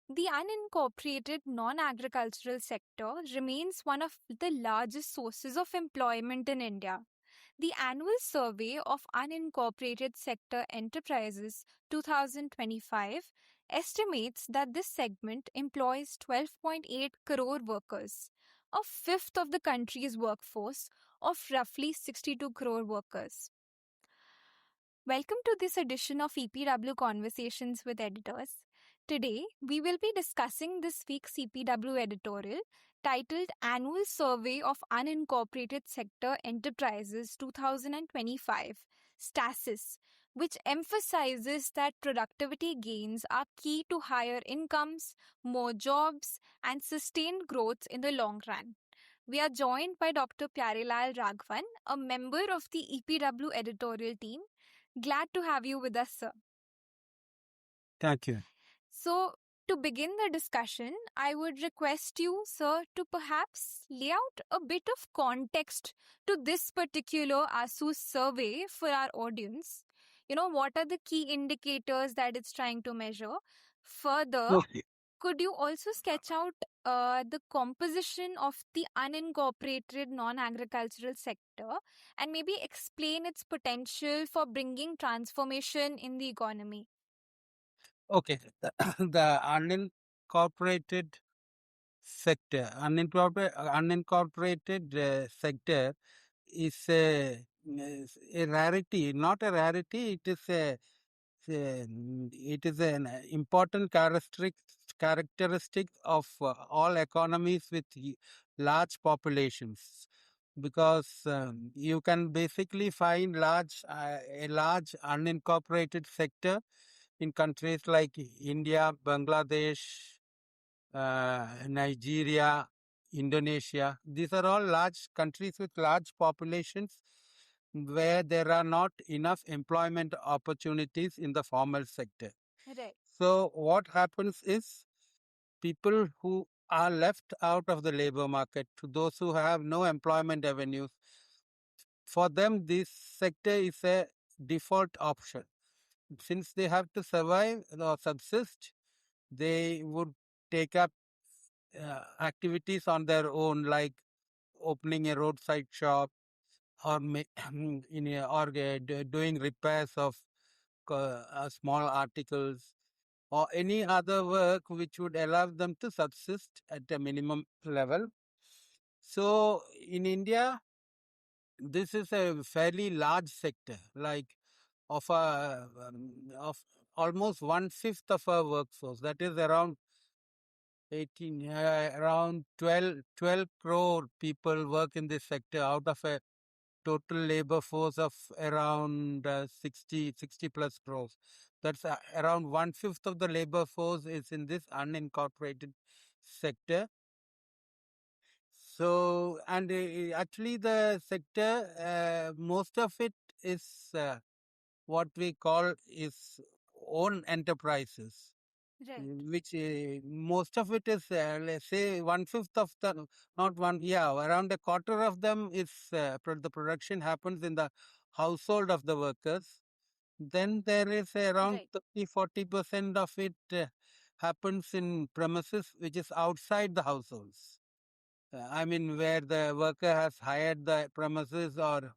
The unincorporated non agricultural sector remains one of the largest sources of employment in India. The annual survey of unincorporated sector enterprises 2025 estimates that this segment employs 12.8 crore workers, a fifth of the country's workforce of roughly 62 crore workers. Welcome to this edition of EPW Conversations with Editors. Today, we will be discussing this week's EPW editorial titled Annual Survey of Unincorporated Sector Enterprises 2025, Stasis, which emphasizes that productivity gains are key to higher incomes, more jobs, and sustained growth in the long run. We are joined by Dr. Pyaralal Raghavan, a member of the EPW editorial team. Glad to have you with us, sir. Thank you. So, to begin the discussion, I would request you, sir, to perhaps lay out a bit of context to this particular ASUS survey for our audience. What are the key indicators that it's trying to measure? Further, Okay. could you also sketch out the composition of the unincorporated non agricultural sector and maybe explain its potential for bringing transformation in the economy? Okay. The unincorporated unincorporated sector is a rarity. Not a rarity. It is an important characteristic of all economies with large populations, because you can basically find a large unincorporated sector in countries like India, Bangladesh, Nigeria, Indonesia. These are all large countries with large populations where there are not enough employment opportunities in the formal sector. Right. So what happens is, people who are left out of the labor market, to those who have no employment avenues, for them this sector is a default option. Since they have to survive or subsist, they would take up activities on their own, like opening a roadside shop, or doing repairs of small articles, or any other work which would allow them to subsist at a minimum level. So in India, this is a fairly large sector, like of almost 1/5 of our workforce. That is around 12 crore people work in this sector out of a total labor force of around 60 plus crores. That's around 1/5 of the labor force is in this unincorporated sector. So, and actually the sector, most of it is what we call is own enterprises, Right. which most of it is, let's say, 1/5 of the, not one, yeah, around a quarter of them is the production happens in the household of the workers. Then there is around Right. 30-40% of it happens in premises which is outside the households. I mean, where the worker has hired the premises, or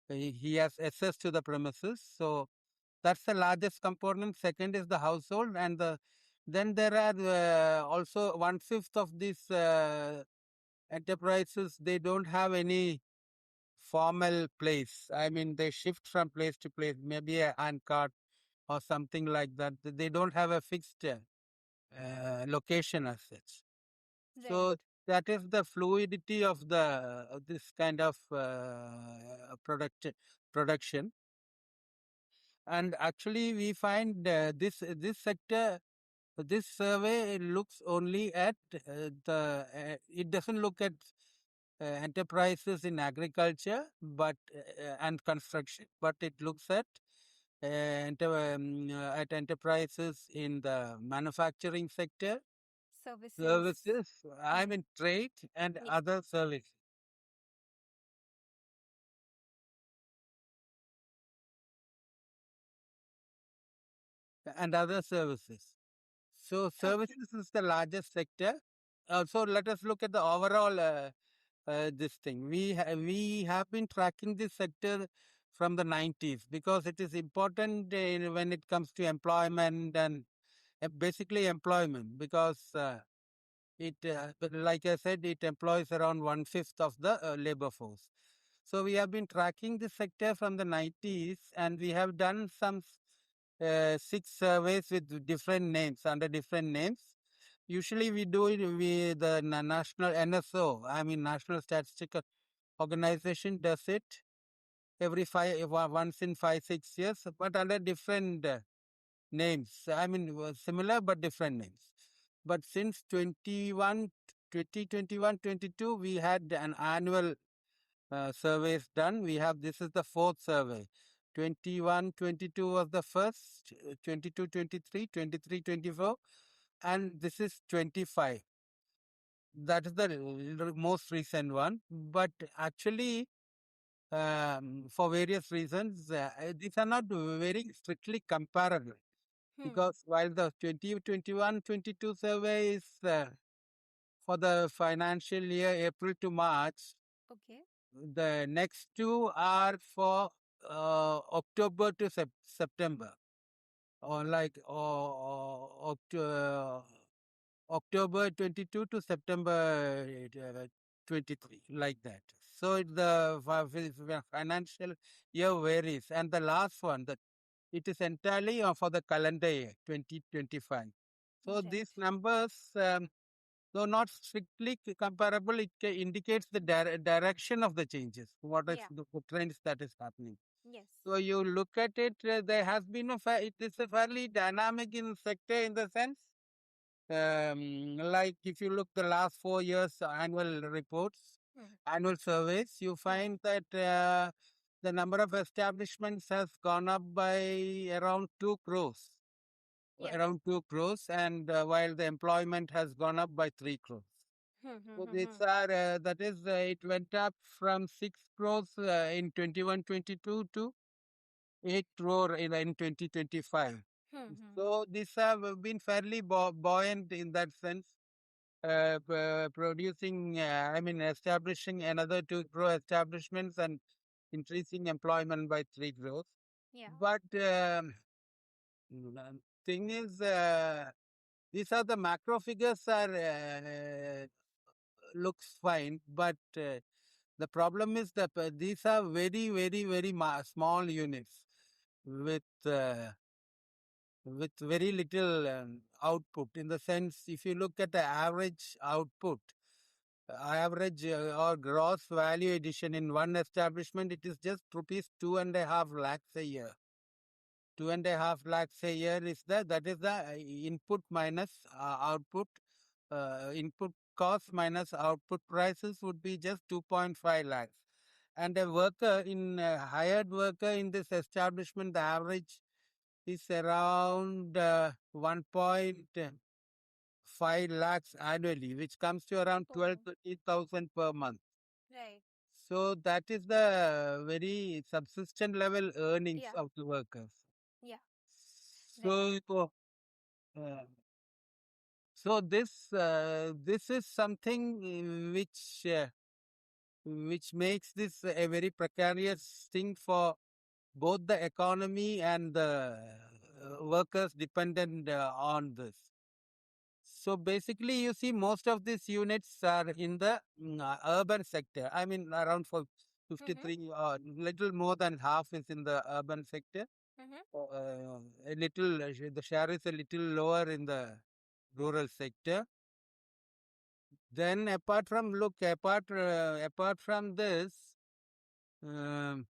he has access to the premises. So that's the largest component. Second is the household, and then there are also 1/5 of these enterprises. They don't have any formal place. I mean, they shift from place to place, maybe a hand cart or something like that. They don't have a fixed location as such. Right. So that is the fluidity of this kind of production. And actually, we find this sector, this survey looks only at it doesn't look at enterprises in agriculture, but and construction, but it looks at enterprises in the manufacturing sector, Services. services, I Hmm. mean trade, and Yeah. other services. And other services. So Okay. services is the largest sector. So let us look at the overall this thing. We have been tracking this sector from the 90s because it is important when it comes to employment and basically employment because but like I said, it employs around one fifth of the labor force. So we have been tracking this sector from the 90s, and we have done some six surveys with different names under different names. Usually, we do it with the national NSO. I mean, National Statistical Organization does it every once in 5 6 years, but under different names. I mean, similar but different names. But since 2021, 22, we had an annual surveys done. We have this is the fourth survey. 21, 22 was the first, 22, 23, 23, 24, and this is 25. That is the most recent one. But actually, for various reasons, these are not very strictly comparable Hmm. because while the 2021 22 survey is for the financial year April to March, Okay. the next two are for October to September, or like October 22 to September 23, like that. So the financial year varies, and the last one, that it is entirely for the calendar year 2025. So Right. these numbers, though not strictly comparable, it indicates the direction of the changes, what is Yeah. the trends that is happening. Yes. So you look at it, there has been it is a fairly dynamic in sector in the sense, like if you look the last 4 years annual reports, Hmm. annual surveys, you Hmm. find that the number of establishments has gone up by around 2 crores, Yeah. and while the employment has gone up by 3 crores. Hmm. Hmm. So Hmm. these Hmm. are, that is, it went up from 6 crores in 21 22 to 8 crore in 2025. Hmm. Hmm. So these have been fairly buoyant in that sense, producing, I mean, establishing another 2 crore establishments and increasing employment by 3 crores. Yeah. But thing is, these are the macro figures are looks fine, but the problem is that these are very, very, very small units with very little output. In the sense, if you look at the average output, average or gross value addition in one establishment, it is just rupees 2.5 lakhs a year. 2.5 lakhs a year is that is the input minus output. Input cost minus output prices would be just 2.5 lakhs. And a worker in hired worker in this establishment, the average is around 1.5 lakhs annually, which comes to around Oh. 12,000 per month. Right. So that is the very subsistent level earnings Yeah. of the workers. Yeah. Right. So, uh, so this is something which makes this a very precarious thing for both the economy and the workers dependent on this. So basically, you see, most of these units are in the urban sector. I mean, around for Mm-hmm. 53 or little more than half is in the urban sector. Mm-hmm. A little, the share is a little lower in the rural sector. Then, apart from this, um,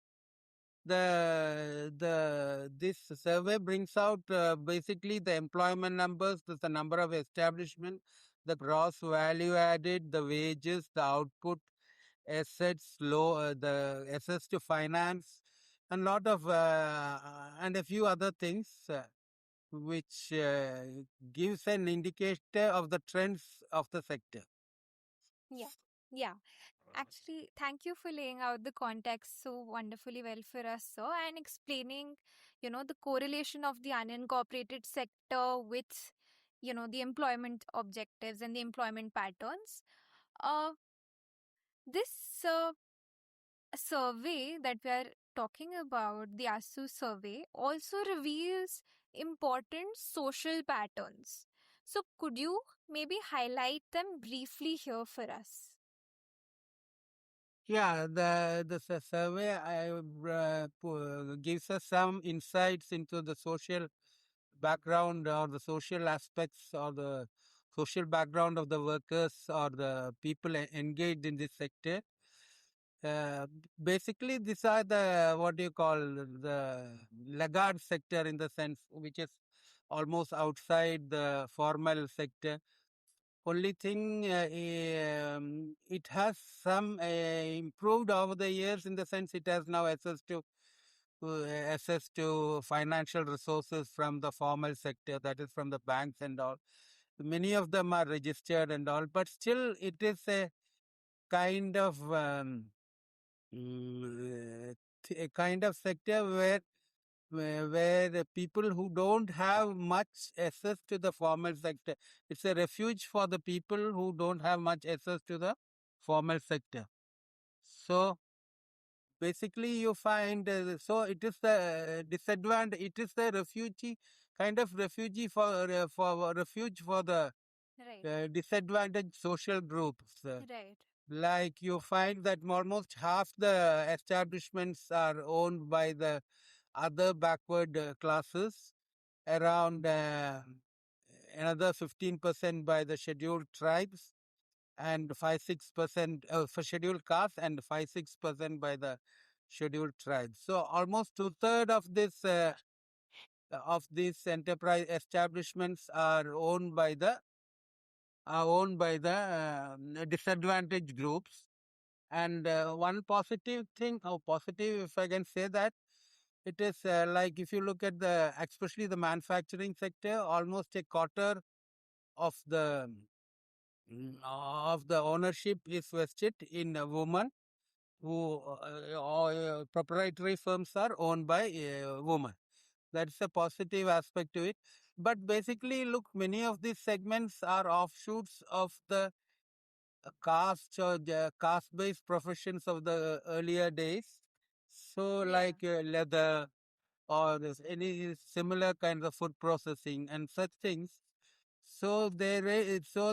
this survey brings out basically the employment numbers, the number of establishment, the gross value added, the wages, the output, assets, the assets to finance, and lot of and a few other things which gives an indicator of the trends of the sector. Yeah. Yeah. Actually, thank you for laying out the context so wonderfully well for us, sir, and explaining, the correlation of the unincorporated sector with, the employment objectives and the employment patterns. Uh, this survey that we are talking about, the ASU survey, also reveals important social patterns. So, could you maybe highlight them briefly here for us? Yeah, the survey gives us some insights into the social background or the social aspects or the social background of the workers or the people engaged in this sector. Basically, these are the what do you call the laggard sector in the sense which is almost outside the formal sector. Only thing, it has some improved over the years in the sense it has now access to financial resources from the formal sector, that is from the banks and all. Many of them are registered and all, but still it is a kind of a kind of sector where the people who don't have much access to the formal sector. It's a refuge for the people who don't have much access to the formal sector. So basically, you find so it is the disadvantage. It is the refugee kind of refugee for refuge for the Right, disadvantaged social groups. right. Like you find that almost half the establishments are owned by the other backward classes, around another 15% by the scheduled tribes, and 5-6% for scheduled castes, and 5-6% by the scheduled tribes. So almost two-thirds of these enterprise establishments are owned by the disadvantaged groups. And one positive thing, or positive, if I can say that, it is like if you look at especially the manufacturing sector, almost a quarter of the ownership is vested in a woman who proprietary firms are owned by a woman. That's a positive aspect to it. But basically, look, many of these segments are offshoots of the caste or caste-based professions of the earlier days. So, Yeah, like leather or any similar kinds of food processing and such things. So the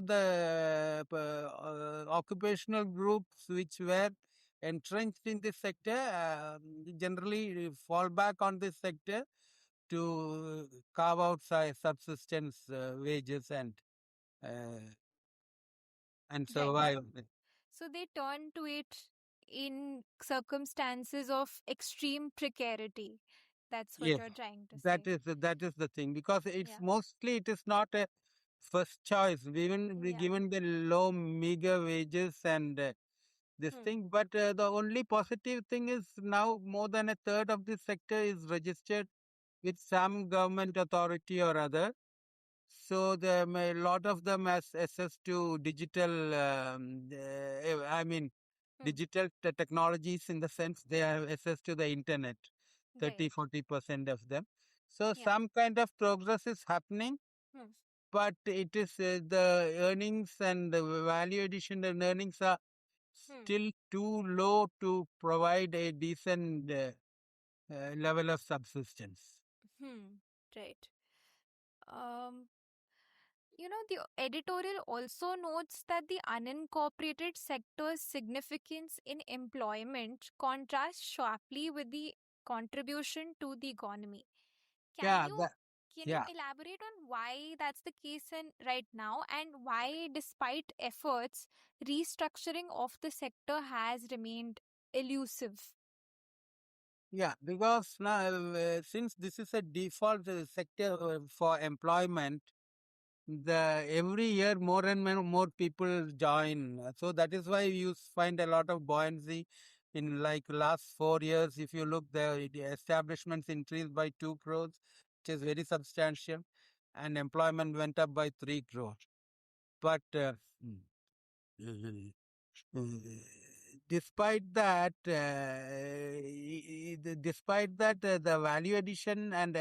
occupational groups which were entrenched in this sector generally fall back on this sector to carve out subsistence wages uh, and right. survive. So they turn to it in circumstances of extreme precarity. That's what Yes, you're trying to that say. is that is the thing, because it's Yeah. mostly it is not a first choice, Yeah. given the low meager wages and this Hmm. thing. But the only positive thing is now more than a third of this sector is registered with some government authority or other. So a lot of them has access to digital. I mean, Hmm. digital technologies, in the sense they have access to the internet. Right. 30-40% of them. So Yeah. some kind of progress is happening, Hmm. but it is the earnings and the value addition and earnings are Hmm. still too low to provide a decent level of subsistence. Hmm. Right. Um, the editorial also notes that the unincorporated sector's significance in employment contrasts sharply with the contribution to the economy. Can Yeah, you that, can you yeah, elaborate on why that's the case in right now, and why, despite efforts, restructuring of the sector has remained elusive? yeah. Because now, since this is a default sector for employment, the every year more and more people join. So that is why you find a lot of buoyancy in like last 4 years. If you look, the establishments increased by 2 crores, which is very substantial, and employment went up by 3 crores. But uh, despite that, the value addition and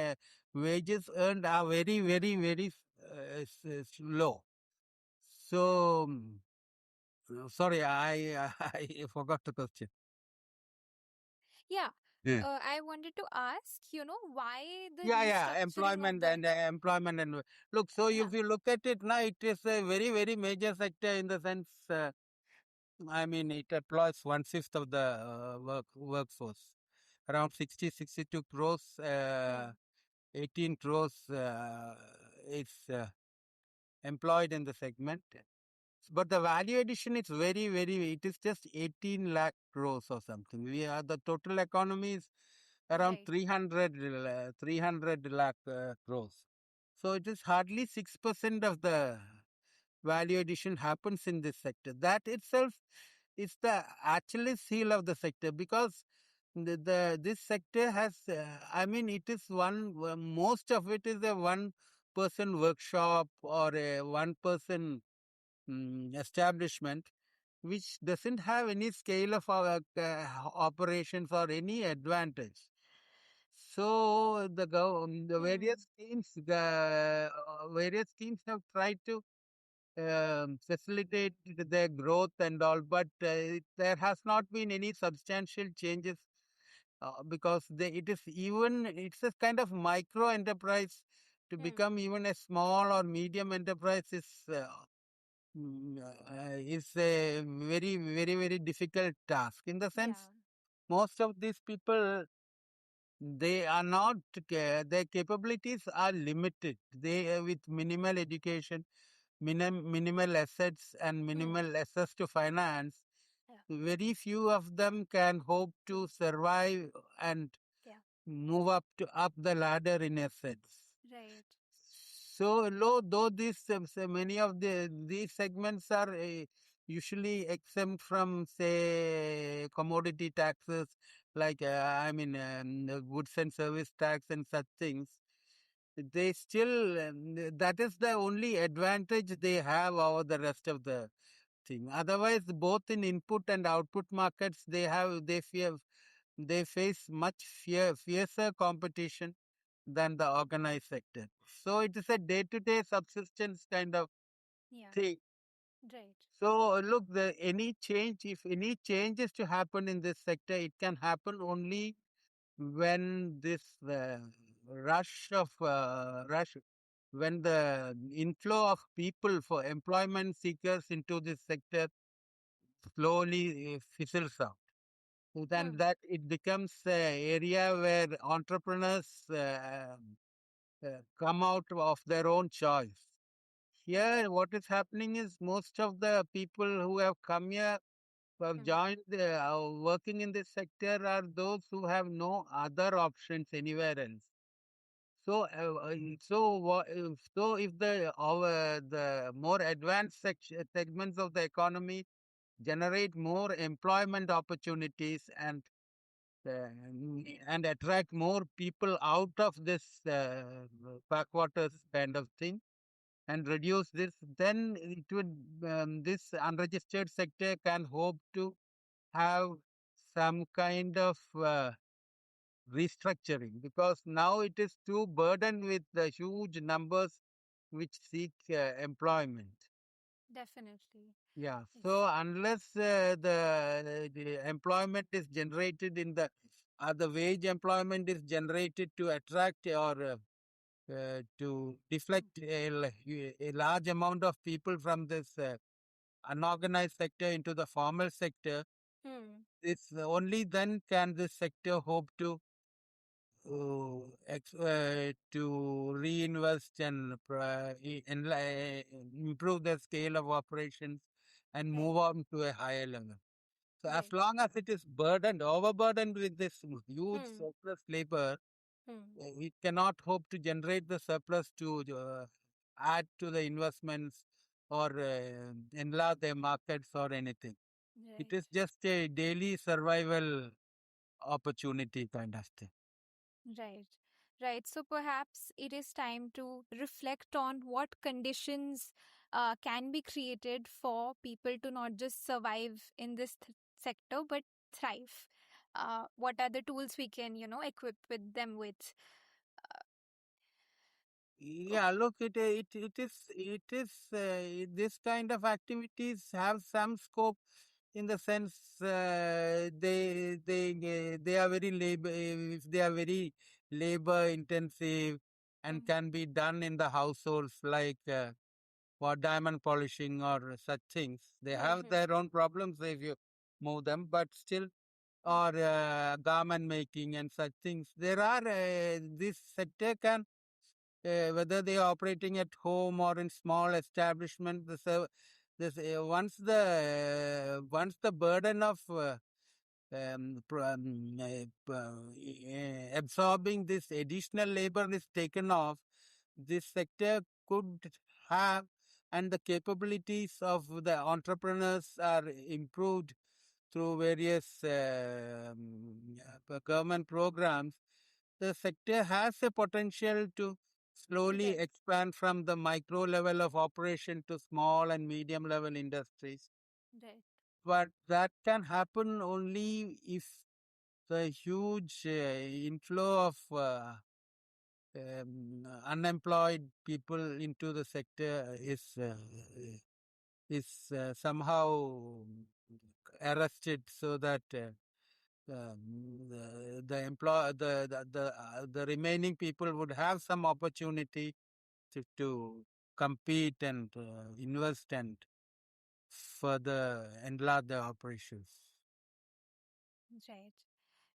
wages earned are very, very, very is low. So, sorry, I forgot the question. Yeah. Yeah. I wanted to ask, why the Yeah, restructuring of the. employment and look. So Yeah. if you look at it now, it is a very very major sector in the sense. I mean, it employs one fifth of the workforce, around 62 crores. Hmm. 18 crores is employed in the segment. But the value addition is very, very, it is just 18 lakh crores or something. We are the total economy is around Right. 300 lakh crores. So it is hardly 6% of the value addition happens in this sector. That itself is the Achilles heel of the sector because this sector has, I mean, it is most of it is a one person workshop or a one person establishment which doesn't have any scale of operations or any advantage. So the Hmm. various schemes have tried to facilitate their growth and all, but there has not been any substantial changes because it's a kind of micro enterprise. To Hmm. become even a small or medium enterprise is a very, very, very difficult task. In the sense, Yeah. most of these people, they are not, their capabilities are limited. They, with minimal education, minimal assets, and Hmm. minimal access to finance, Yeah. very few of them can hope to survive and Yeah. move up the ladder in a sense. Right. So low, though many of these segments are usually exempt from say commodity taxes like I mean the goods and service tax and such things. They still that is the only advantage they have over the rest of the thing. Otherwise, both in input and output markets, they face much fiercer competition than the organized sector. So it is a day-to-day subsistence kind of Yeah. thing. Right. So look, if any change is to happen in this sector, it can happen only when this rush, when the inflow of people for employment seekers into this sector slowly fizzles out. Then Hmm. that it becomes an area where entrepreneurs come out of their own choice. Right. Here, what is happening is most of the people who have come here, who have Hmm. joined working in this sector, are those who have no other options anywhere else. So, so if the more advanced segments of the economy generate more employment opportunities and attract more people out of this backwaters kind of thing and reduce this, then this unregistered sector can hope to have some kind of restructuring because now it is too burdened with the huge numbers which seek employment. Definitely. Yeah, Yes. so unless the employment is generated the wage employment is generated to attract or to Hmm. deflect a large amount of people from this unorganized sector into the formal sector, Hmm. it's only then can this sector hope to reinvest and improve the scale of operations and Right. move on to a higher level. So as Right. long as it is overburdened with this huge Hmm. surplus labor, Hmm. it cannot hope to generate the surplus to add to the investments or enlarge their markets or anything. It Right. is just a daily survival opportunity kind of thing. Right. Right. So perhaps it is time to reflect on what conditions can be created for people to not just survive in this sector but thrive. What are the tools we can, equip with them with? Yeah, look, this kind of activities have some scope in the sense they are very labor if they are very labor intensive and Mm, can be done in the households like for diamond polishing or such things. They hmm, have hmm, their own problems if you move them, but still, hmm, or garment making and such things. There are this sector can whether they are operating at home or in small establishment. Once the burden of absorbing this additional labor is taken off, this sector could have, and the capabilities of the entrepreneurs are improved through various government programs. The sector has a potential to slowly right, expand from the micro level of operation to small and medium level industries. right, But that can happen only if the huge inflow of unemployed people into the sector is somehow arrested, so that the remaining people would have some opportunity to compete and invest and further enlarge their operations. right.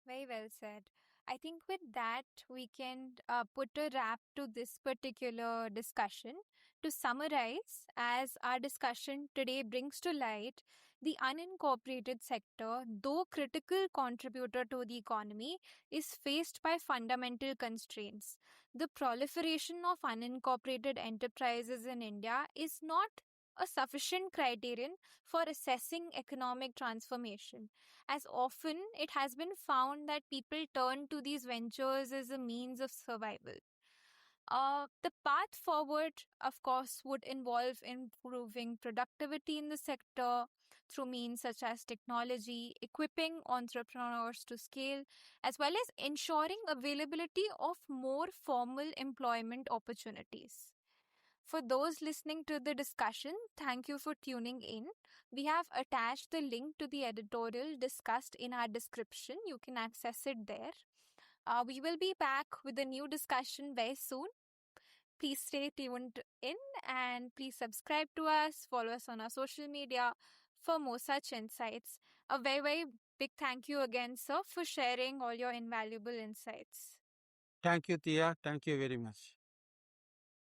Very well said. I think with that, we can put a wrap to this particular discussion. To summarize, as our discussion today brings to light, the unincorporated sector, though critical contributor to the economy, is faced by fundamental constraints. The proliferation of unincorporated enterprises in India is not a sufficient criterion for assessing economic transformation, as often it has been found that people turn to these ventures as a means of survival. The path forward, of course, would involve improving productivity in the sector through means such as technology, equipping entrepreneurs to scale, as well as ensuring availability of more formal employment opportunities. For those listening to the discussion, thank you for tuning in. We have attached the link to the editorial discussed in our description. You can access it there. We will be back with a new discussion very soon. Please stay tuned in and please subscribe to us, follow us on our social media for more such insights. A very, very big thank you again, sir, for sharing all your invaluable insights. Thank you, Tia. Thank you very much.